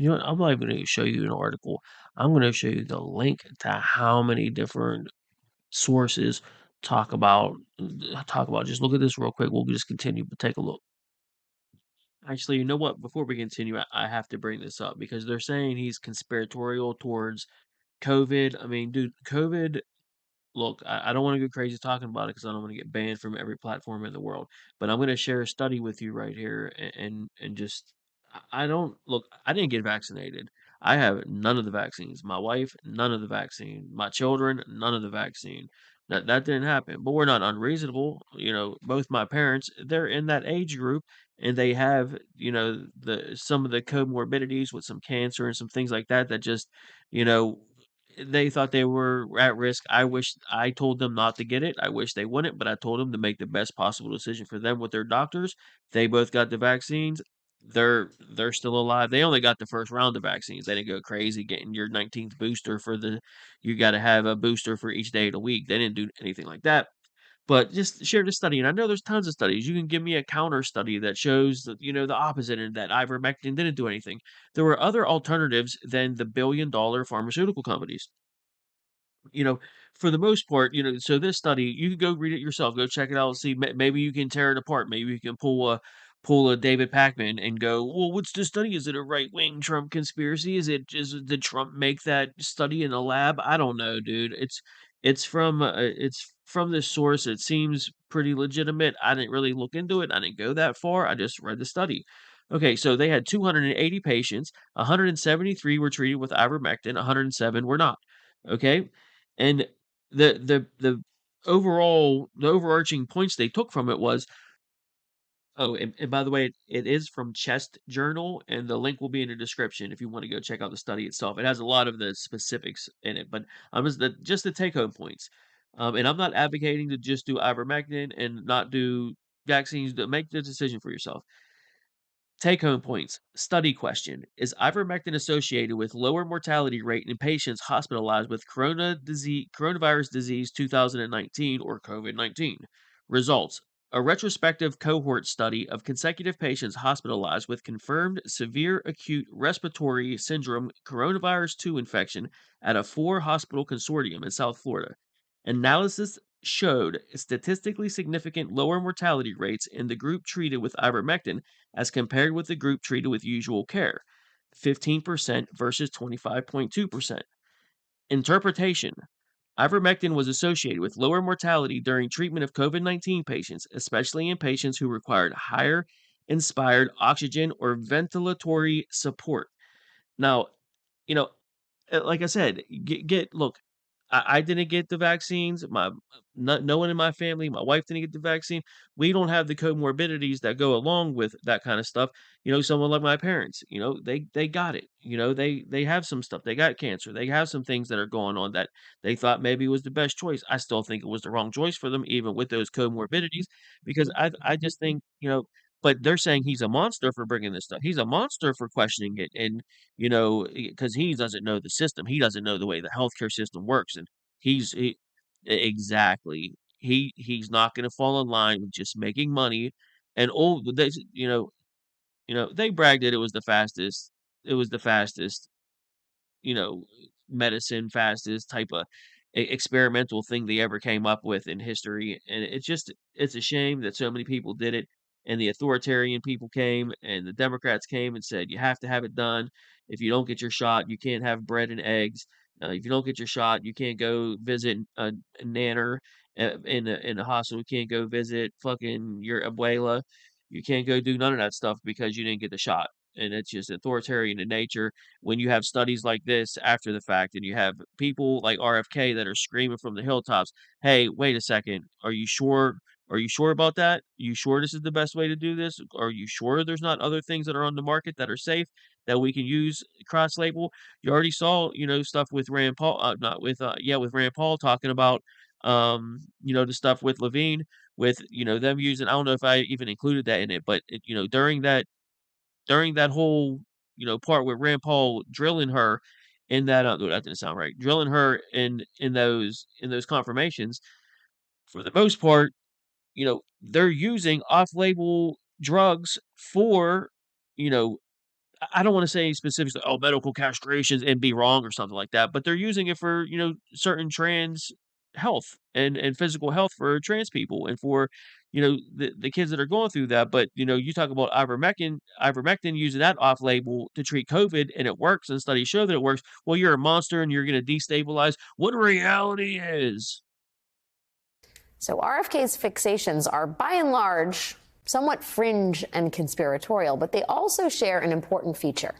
I'm not even gonna show you an article. I'm gonna show you the link to how many different sources talk about. Just look at this real quick. We'll just continue, but take a look. Actually, you know what? Before we continue, I have to bring this up because they're saying he's conspiratorial towards COVID. I mean, dude, COVID. Look, I don't want to go crazy talking about it because I don't want to get banned from every platform in the world. But I'm going to share a study with you right here, and just I don't look. I didn't get vaccinated. I have none of the vaccines. My wife, none of the vaccine. My children, none of the vaccine. That didn't happen. But we're not unreasonable. Both my parents, they're in that age group, and they have the some of the comorbidities with some cancer and some things like that. That just you know they thought they were at risk. I told them not to get it. I wish they wouldn't, but I told them to make the best possible decision for them with their doctors. They both got the vaccines. They're still alive. They only got the first round of vaccines. They didn't go crazy getting your 19th booster you got to have a booster for each day of the week. They didn't do anything like that. But just share the study, and I know there's tons of studies. You can give me a counter study that shows that, the opposite and that ivermectin didn't do anything. There were other alternatives than the billion-dollar pharmaceutical companies. For the most part, so this study, you can go read it yourself, go check it out, see, maybe you can tear it apart, maybe you can pull a David Pakman and go, well, what's the study? Is it a right-wing Trump conspiracy? Did Trump make that study in a lab? I don't know, dude. It's from this source. It seems pretty legitimate. I didn't really look into it. I didn't go that far. I just read the study. Okay, so they had 280 patients. 173 were treated with ivermectin. 107 were not. Okay, and the overarching points they took from it was, oh, and by the way, it is from Chest Journal, and the link will be in the description if you want to go check out the study itself. It has a lot of the specifics in it, but just the take-home points. And I'm not advocating to just do ivermectin and not do vaccines. Make the decision for yourself. Take-home points. Study question. Is ivermectin associated with lower mortality rate in patients hospitalized with coronavirus disease 2019 or COVID-19? Results. A retrospective cohort study of consecutive patients hospitalized with confirmed severe acute respiratory syndrome coronavirus 2 infection at a 4-hospital consortium in South Florida. Analysis showed statistically significant lower mortality rates in the group treated with ivermectin as compared with the group treated with usual care, 15% versus 25.2%. Interpretation. Ivermectin was associated with lower mortality during treatment of COVID-19 patients, especially in patients who required higher inspired oxygen or ventilatory support. Now, you know, like I said, look, I didn't get the vaccines. No one in my family, my wife didn't get the vaccine. We don't have the comorbidities that go along with that kind of stuff. Someone like my parents, they got it. They have some stuff. They got cancer. They have some things that are going on that they thought maybe was the best choice. I still think it was the wrong choice for them, even with those comorbidities, because I just think, but they're saying he's a monster for bringing this stuff. He's a monster for questioning it. And, because he doesn't know the system. He doesn't know the way the healthcare system works. And exactly. He's not going to fall in line with just making money. And they bragged that it was the fastest. It was the fastest, you know, medicine, fastest type of experimental thing they ever came up with in history. And it's a shame that so many people did it. And the authoritarian people came and the Democrats came and said, you have to have it done. If you don't get your shot, you can't have bread and eggs. If you don't get your shot, you can't go visit a nanner in a hospital. You can't go visit fucking your abuela. You can't go do none of that stuff because you didn't get the shot. And it's just authoritarian in nature when you have studies like this after the fact and you have people like RFK that are screaming from the hilltops, hey, wait a second, are you sure? Are you sure about that? Are you sure this is the best way to do this? Are you sure there's not other things that are on the market that are safe that we can use cross-label? You already saw, stuff with Rand Paul, not with, with Rand Paul talking about, the stuff with Levine, with, them using, I don't know if I even included that in it, but, during that whole, part with Rand Paul drilling her in that, that didn't sound right, drilling her in those confirmations, for the most part, they're using off-label drugs for, I don't want to say specifically, oh, medical castrations and be wrong or something like that, but they're using it for, certain trans health and physical health for trans people and for, the kids that are going through that. But, you talk about ivermectin using that off label to treat COVID and it works and studies show that it works. Well, you're a monster and you're going to destabilize what reality is. So RFK's fixations are by and large somewhat fringe and conspiratorial, but they also share an important feature.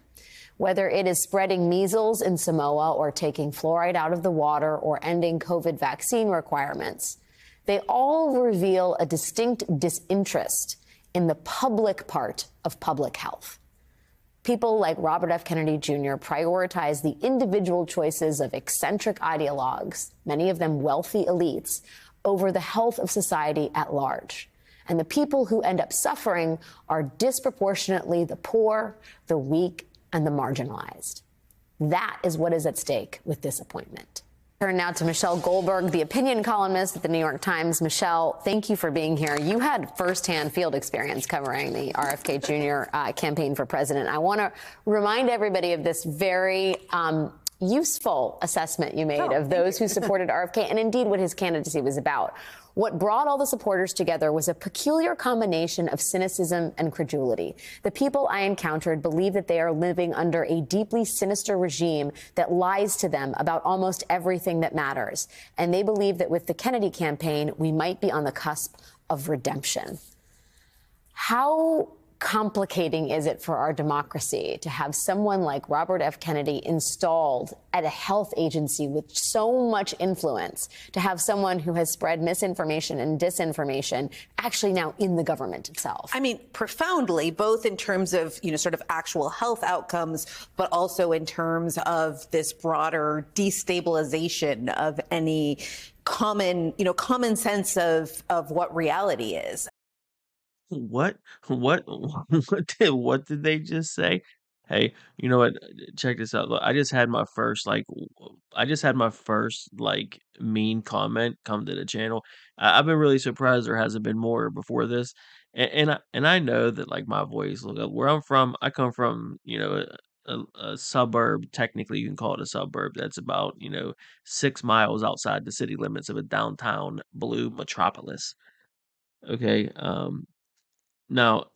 Whether it is spreading measles in Samoa or taking fluoride out of the water or ending COVID vaccine requirements, they all reveal a distinct disinterest in the public part of public health. People like Robert F. Kennedy Jr. prioritize the individual choices of eccentric ideologues, many of them wealthy elites, over the health of society at large. And the people who end up suffering are disproportionately the poor, the weak, and the marginalized. That is what is at stake with this appointment. Turn now to Michelle Goldberg, the opinion columnist at the New York Times. Michelle, thank you for being here. You had firsthand field experience covering the RFK Jr. Campaign for president. I want to remind everybody of this very useful assessment you made of those who supported RFK and indeed what his candidacy was about. What brought all the supporters together was a peculiar combination of cynicism and credulity. The people I encountered believe that they are living under a deeply sinister regime that lies to them about almost everything that matters. And they believe that with the Kennedy campaign, we might be on the cusp of redemption. How complicating is it for our democracy to have someone like Robert F. Kennedy installed at a health agency with so much influence, to have someone who has spread misinformation and disinformation actually now in the government itself? I mean, profoundly, both in terms of, sort of actual health outcomes, but also in terms of this broader destabilization of any common sense of what reality is. What did they just say? Hey, you know what? Check this out. Look, I just had my first mean comment come to the channel. I've been really surprised there hasn't been more before this. And I know that like my voice, look, where I'm from, I come from, a suburb. Technically, you can call it a suburb. That's about, 6 miles outside the city limits of a downtown blue metropolis. Okay. Now,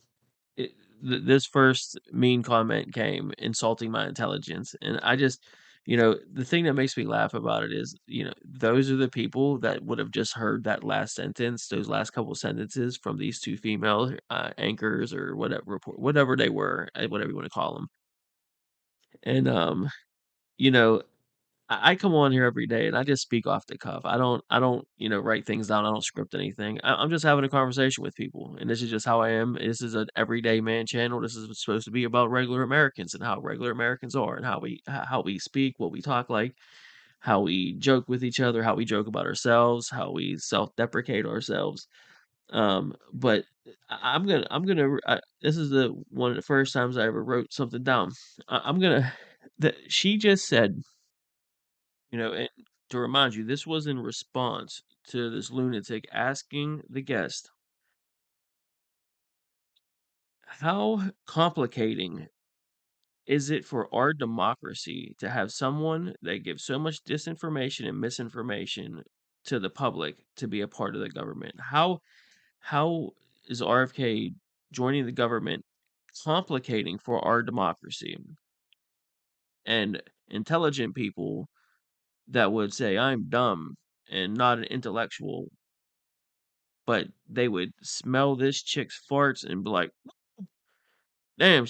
this first mean comment came insulting my intelligence, and I just, the thing that makes me laugh about it is, those are the people that would have just heard that last sentence, those last couple sentences from these two female anchors or whatever they were, whatever you want to call them, and you know, I come on here every day and I just speak off the cuff. I don't, write things down. I don't script anything. I'm just having a conversation with people, and this is just how I am. This is an everyday man channel. This is supposed to be about regular Americans and how regular Americans are, and how we speak, what we talk like, how we joke with each other, how we joke about ourselves, how we self-deprecate ourselves. But this is the one of the first times I ever wrote something down. I'm gonna that she just said. And to remind you, this was in response to this lunatic asking the guest, how complicating is it for our democracy to have someone that gives so much disinformation and misinformation to the public to be a part of the government? How is RFK joining the government complicating for our democracy? And intelligent people that would say, I'm dumb and not an intellectual, but they would smell this chick's farts and be like, damn,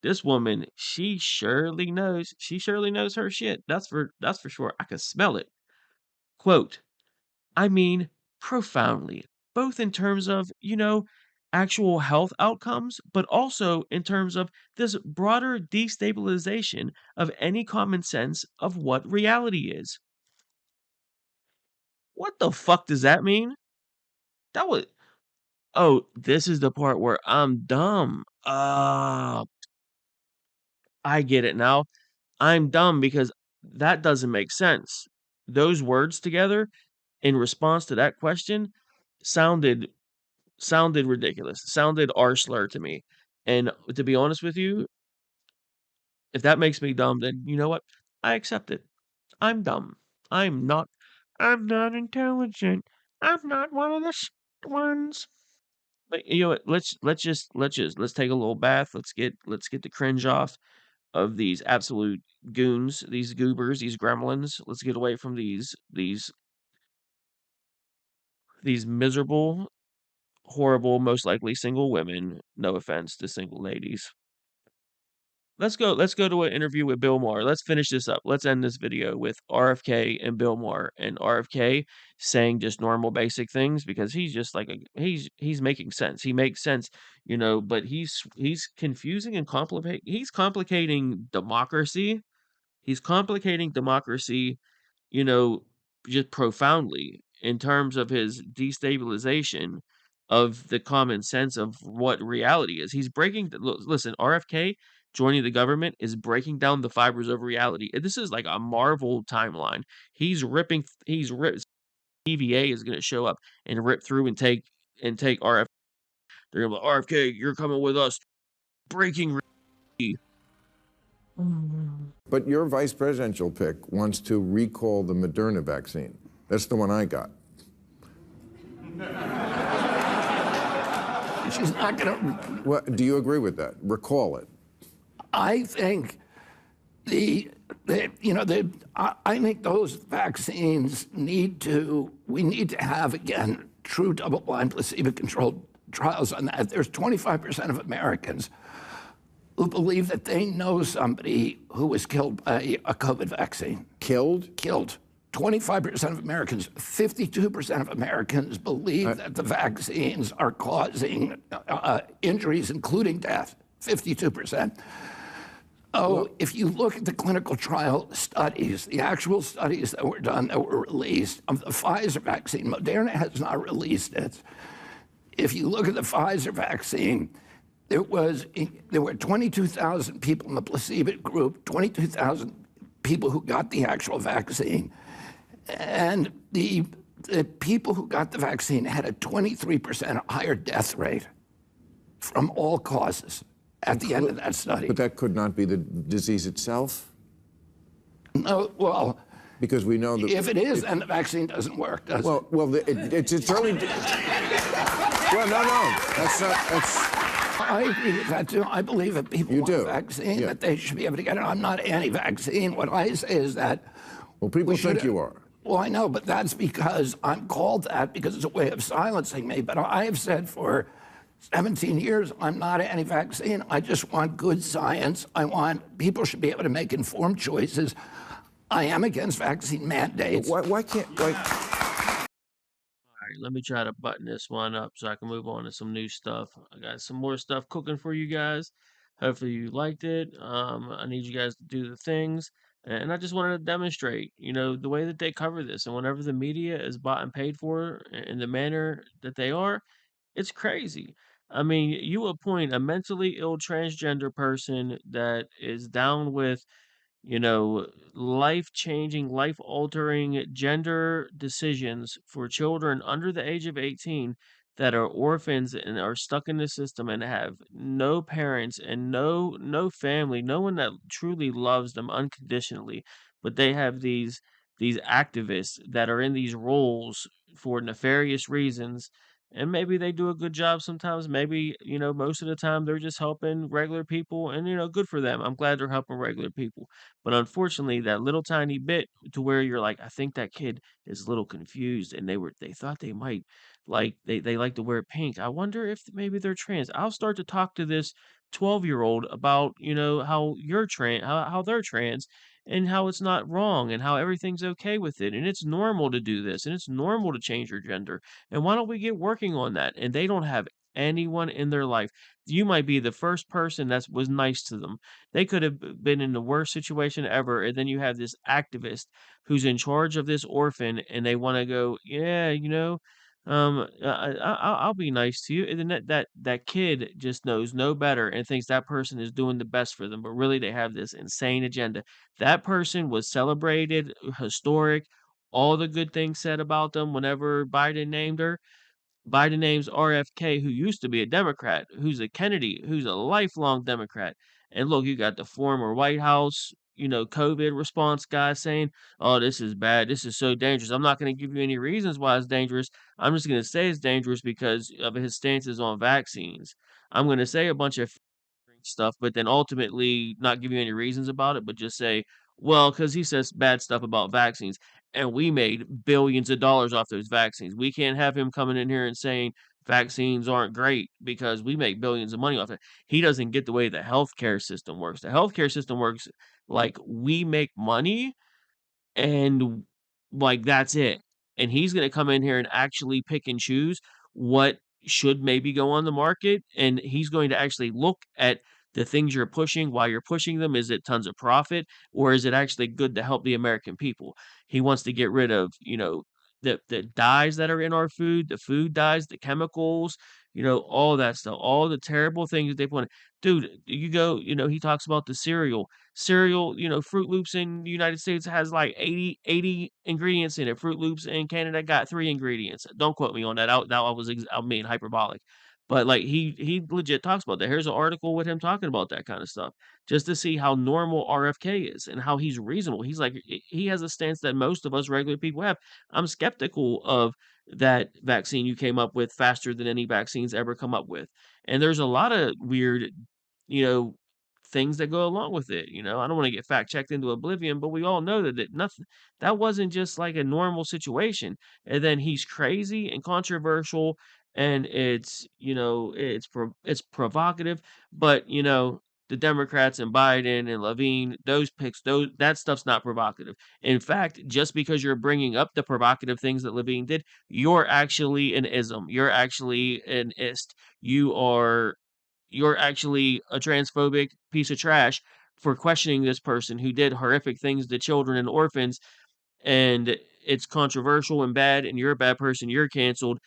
this woman, she surely knows her shit. That's for sure. I can smell it. Quote, I mean, profoundly, both in terms of, actual health outcomes, but also in terms of this broader destabilization of any common sense of what reality is. What the fuck does that mean? That was Oh, this is the part where I'm dumb. I get it now. I'm dumb because that doesn't make sense. Those words together in response to that question sounded ridiculous. Sounded R slur to me. And to be honest with you, if that makes me dumb, then you know what? I accept it. I'm dumb. I'm not intelligent. I'm not one of the ones. But you know what? Let's take a little bath. Let's get the cringe off of these absolute goons, these goobers, these gremlins. Let's get away from these miserable, horrible, most likely single women. No offense to single ladies. Let's go to an interview with Bill Maher. Let's finish this up. Let's end this video with RFK and Bill Maher. And RFK saying just normal basic things because he's just like he's making sense. He makes sense, but he's confusing and complicating democracy. He's complicating democracy, you know, just profoundly in terms of his destabilization of the common sense of what reality is. He's breaking listen, RFK joining the government is breaking down the fibers of reality. This is like a Marvel timeline. He's ripped EVA is going to show up and rip through and take RFK. They're going to be like, RFK, you're coming with us. Breaking reality. But your vice presidential pick wants to recall the Moderna vaccine. That's the one I got. She's not going to. What, do you agree with that? Recall it. I think I think those vaccines we need to have, again, true double-blind placebo-controlled trials on that. There's 25% of Americans who believe that they know somebody who was killed by a COVID vaccine. Killed? Killed. 25% of Americans, 52% of Americans believe that the vaccines are causing injuries, including death. 52%. Oh, if you look at the clinical trial studies, the actual studies that were done that were released of the Pfizer vaccine, Moderna has not released it. If you look at the Pfizer vaccine, there were 22,000 people in the placebo group, 22,000 people who got the actual vaccine. And the people who got the vaccine had a 23% higher death rate from all causes at the end of that study. But that could not be the disease itself? No, well, because we know that if it is, then the vaccine doesn't work, does it? Well, it's only. Well, no, that's not. I agree with that too. I believe that people want a vaccine, that they should be able to get it. I'm not anti-vaccine. What I say is that. Well, people think you are. Well, I know, but that's because I'm called that because it's a way of silencing me. But I have said for 17 years, I'm not anti-vaccine. I just want good science. I want people should be able to make informed choices. I am against vaccine mandates. Why can't? All right, let me try to button this one up so I can move on to some new stuff. I got some more stuff cooking for you guys. Hopefully you liked it. I need you guys to do the things. And I just wanted to demonstrate, the way that they cover this. And whenever the media is bought and paid for in the manner that they are, it's crazy. I mean, you appoint a mentally ill transgender person that is down with, life-changing, life-altering gender decisions for children under the age of 18 that are orphans and are stuck in the system and have no parents and no family, no one that truly loves them unconditionally. But they have these activists that are in these roles for nefarious reasons. And maybe they do a good job sometimes. Maybe, most of the time they're just helping regular people and, good for them. I'm glad they're helping regular people. But unfortunately, that little tiny bit to where you're like, I think that kid is a little confused and they thought they might they like to wear pink. I wonder if maybe they're trans. I'll start to talk to this 12-year-old about, how you're trans, how they're trans and how it's not wrong and how everything's okay with it. And it's normal to do this and it's normal to change your gender. And why don't we get working on that? And they don't have anyone in their life. You might be the first person that was nice to them. They could have been in the worst situation ever. And then you have this activist who's in charge of this orphan and they want to go, yeah, I'll be nice to you. And then that kid just knows no better and thinks that person is doing the best for them. But really, they have this insane agenda. That person was celebrated, historic, all the good things said about them whenever Biden named her. Biden names RFK, who used to be a Democrat, who's a Kennedy, who's a lifelong Democrat. And look, you got the former White House, COVID response guy saying, oh, this is bad. This is so dangerous. I'm not going to give you any reasons why it's dangerous. I'm just going to say it's dangerous because of his stances on vaccines. I'm going to say a bunch of stuff, but then ultimately not give you any reasons about it, but just say, well, because he says bad stuff about vaccines. And we made billions of dollars off those vaccines. We can't have him coming in here and saying vaccines aren't great because we make billions of money off it. He doesn't get the way the healthcare system works. The healthcare system works like we make money and that's it. And he's going to come in here and actually pick and choose what should maybe go on the market. And he's going to actually look at the things you're pushing, why you're pushing them. Is it tons of profit or is it actually good to help the American people? He wants to get rid of, the dyes that are in our food, the food dyes, the chemicals, all that stuff, all the terrible things that they put in. Dude, you go, he talks about the cereal. Cereal, Fruit Loops in the United States has like 80 ingredients in it. Fruit Loops in Canada got 3 ingredients. Don't quote me on that. I'm being hyperbolic. But like he legit talks about that. Here's an article with him talking about that kind of stuff, just to see how normal RFK is and how he's reasonable. He's like he has a stance that most of us regular people have. I'm skeptical of that vaccine you came up with faster than any vaccines ever come up with. And there's a lot of weird, you know, things that go along with it. I don't want to get fact checked into oblivion, but we all know nothing that wasn't just like a normal situation. And then he's crazy and controversial, and it's provocative, but the Democrats and Biden and Levine, those picks, that stuff's not provocative. In fact, just because you're bringing up the provocative things that Levine did, you're actually an ism. You're actually an ist. You're actually a transphobic piece of trash for questioning this person who did horrific things to children and orphans, and it's controversial and bad, and you're a bad person. You're canceled.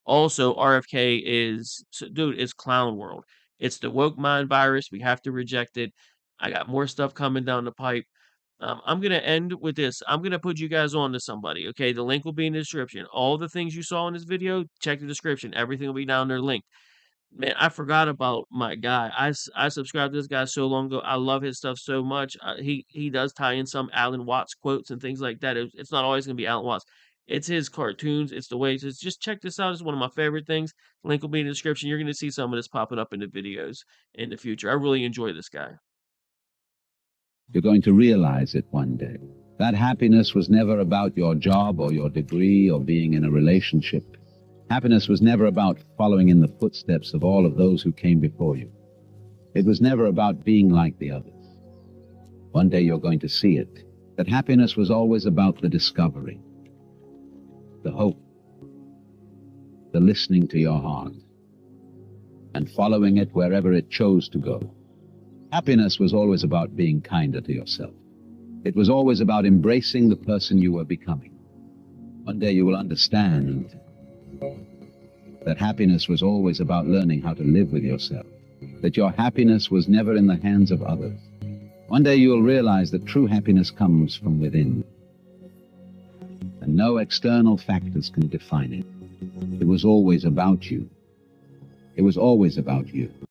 Also, RFK dude, it's clown world. It's the woke mind virus. We have to reject it. I got more stuff coming down the pipe. I'm going to end with this. I'm going to put you guys on to somebody, okay? The link will be in the description. All the things you saw in this video, check the description. Everything will be down there linked. Man, I forgot about my guy. I subscribed to this guy so long ago. I love his stuff so much. He does tie in some Alan Watts quotes and things like that. It's not always going to be Alan Watts. It's his cartoons. It's the way it's just check this out. It's one of my favorite things. Link will be in the description. You're going to see some of this popping up in the videos in the future. I really enjoy this guy. You're going to realize it one day. That happiness was never about your job or your degree or being in a relationship. Happiness was never about following in the footsteps of all of those who came before you. It was never about being like the others. One day you're going to see it, that happiness was always about the discovery, the hope, the listening to your heart, and following it wherever it chose to go. Happiness was always about being kinder to yourself. It was always about embracing the person you were becoming. One day you will understand that happiness was always about learning how to live with yourself, that your happiness was never in the hands of others. One day you will realize that true happiness comes from within, and no external factors can define it. It was always about you. It was always about you.